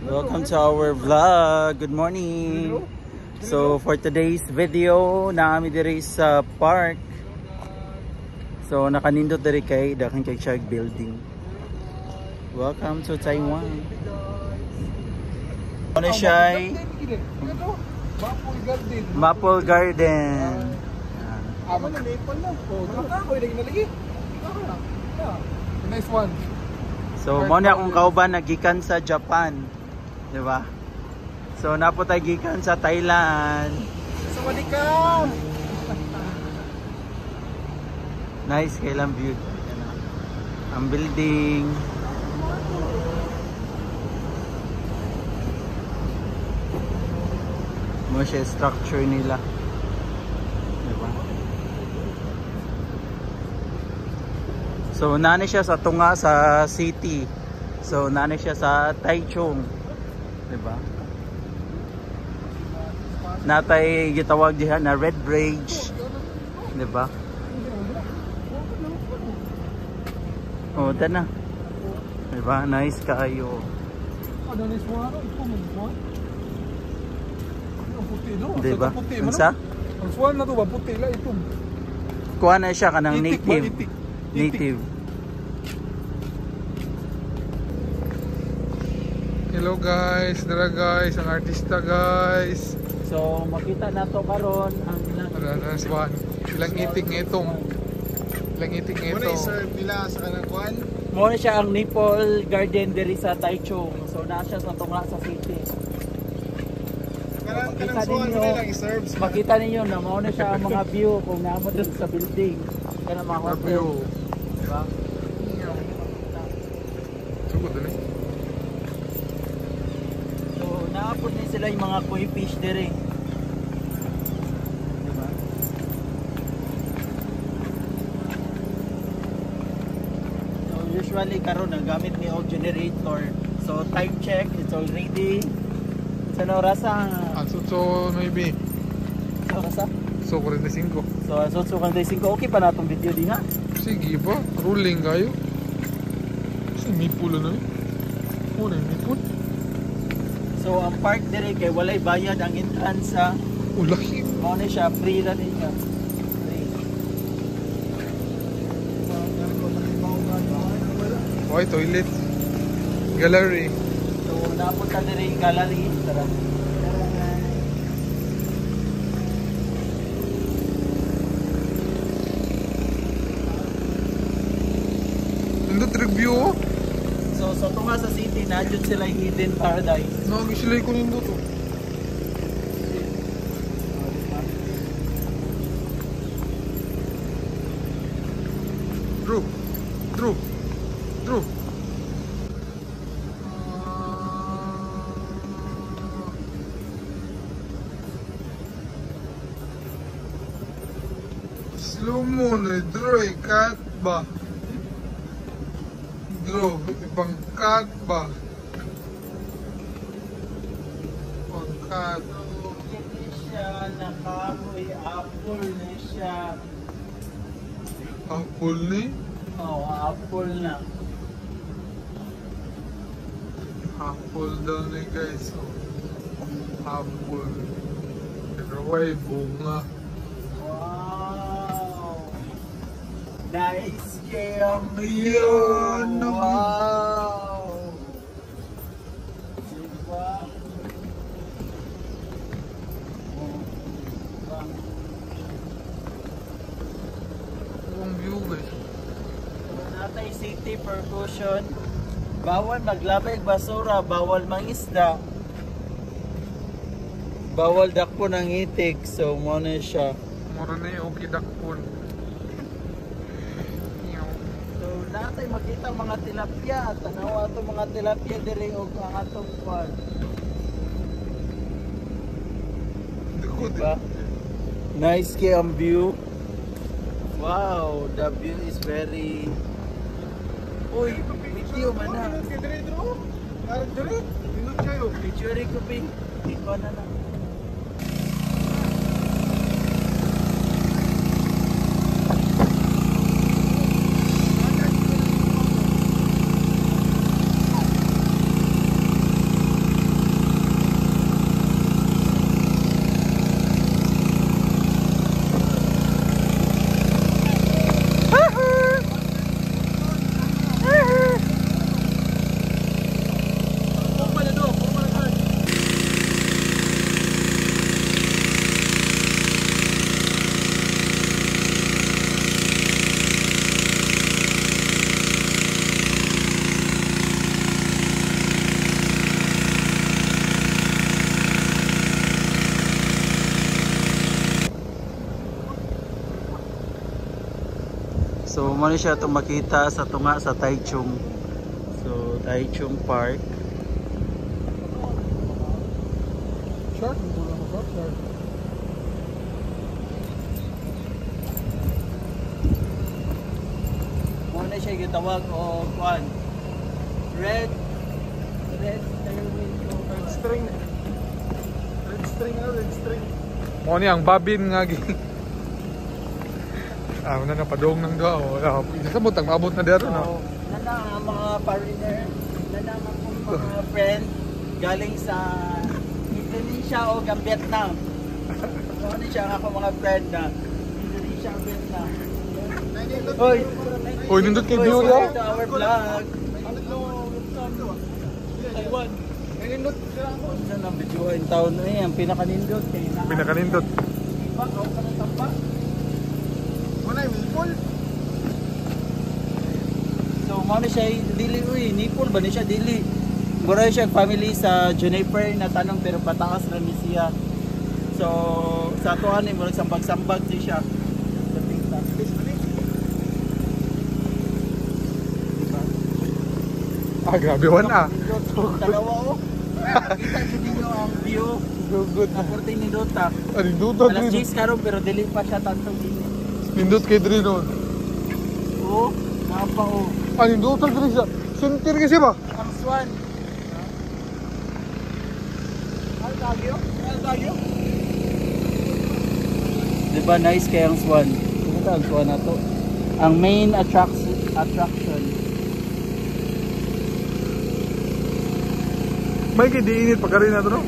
Welcome to our vlog. Good morning. So for today's video, naami diri sa park. So nakanindot diri kay daghang kay Chag building. Welcome to Taiwan. Ano siya? Maple Garden. Nice one. So mo na akong kauban nagikan sa Japan, di ba? So napo tayo gikan sa Thailand. Sawadika. Nice kailang view. Ang building. Mo siya structure nila. Di ba? So nani siya sa tunga sa city. So nani siya sa Taichung. 'Di ba? Natay gitawag diha na Red Bridge. 'Di ba? Oh, dana. 'Di ba? Nice kaayo. Ano ni Suwaro? Ito mo. Ang puti no. Diba? Unsa? Ang Suwan na to ba puti la ito. Kuha na siya kanang Itik ba? native. Itik. Native. Hello guys, dara guys, ang artista guys. So makita nato karon ang ilang Nice one. Ilang itik ngitong. Ilang itik Muna ngitong. i-serve nila sa kanang kuan. mo na siya ang Maple Garden diri sa Taichung. So na siya sa tunga sa city. Kanang Makita suwan ninyo. nila lang i-serve. Makita ninyo na mo na siya ang mga view kung naamo dun sa building. Kana mga hotel. Review. Diba? Sugod ni. So naapod din sila yung mga koi fish diri. Diba? So usually karon nagamit ni og generator. So time check, it's already sa oras Ang sutso maybe. sa oras So 45. So as so 45 okay pa natong video din ha. Sige ba? Rolling kayo. Kasi may pulo na yun. Muna may pulo. So ang park diri kay walay bayad ang entrance sa Ulaki. mao ni siya free ra din siya. Free. Okay, toilet. Gallery. So napunta diri gallery tara. Nandot review. So sa tunga sa city na jud sila yung hidden paradise. Nakagisilay ko nindot oh. Drew. Drew. Drew. Slow mo na Drew, ikat ba? Drew, ipangkat ba? Pangkat. Hindi siya nakahoy apple na siya. Apple ni? Oh, apple na. Apple daw ni guys. Oh. Apple. Raway bunga. Wow. Nice game. Ayan. Wow. Diba? Ang view guys. Natay city percussion. Bawal maglabay basura, bawal mangisda. Bawal dakpo ng itik, so mo na siya. Mura na yung kidakpon. So natay makita mga tilapia, tanawa ato mga tilapia diri og ang atong kwan. Diba? Nice kay ang view. Wow, the view is very. Uy, video man na. Picture ko pi. Ikaw na na. So mo siya itong makita sa tunga sa Taichung. So Taichung Park. Shark? Shark. Muna siya gitawag o kuan. Red String. Red string. Mo ni ang babin nga gi. Wala na padong nang doa. Isa mo tang maabot na dero na. Nana ang mga foreigner, nana ang mga friend galing sa Indonesia o Vietnam. Ano siya ang ako mga friend na Indonesia o Vietnam. Hoy, nindot kay view daw. To our vlog. Taiwan. Nindot. Ano ang video in town na ang pinakanindot kay na. Pinakanindot. Iba ka ka ng tamba. Wala maple. So mo na siya dili uy, nipol ba ni siya dili. Mura siya family sa Juniper na tanong pero pataas ra ni siya. So sa tuan ni murag sambag-sambag di siya. Grabe wan Dalawa oh. Kita niyo ang view. Good. Naporting ni Dota. Nindot Alas 10 karon pero dili pa siya tanto dili. Nindot kay diri non. Oo, napa oh. Nindot diri siya. Suntir kasi ba? Ang swan. Al Baguio. Diba nice kay ang swan? Ito ang swan na to. Ang main attraction. May kay diinit pagkari na to no?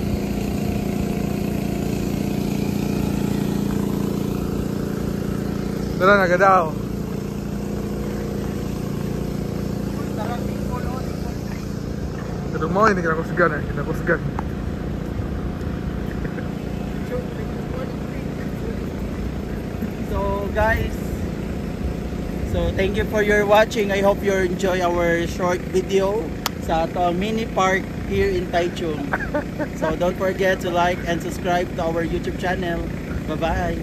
Dala na gadaw. Pero mo ini kinakusgan eh, kinakusgan. So guys, so thank you for your watching. I hope you enjoy our short video sa ato mini park here in Taichung. So don't forget to like and subscribe to our YouTube channel. Bye bye.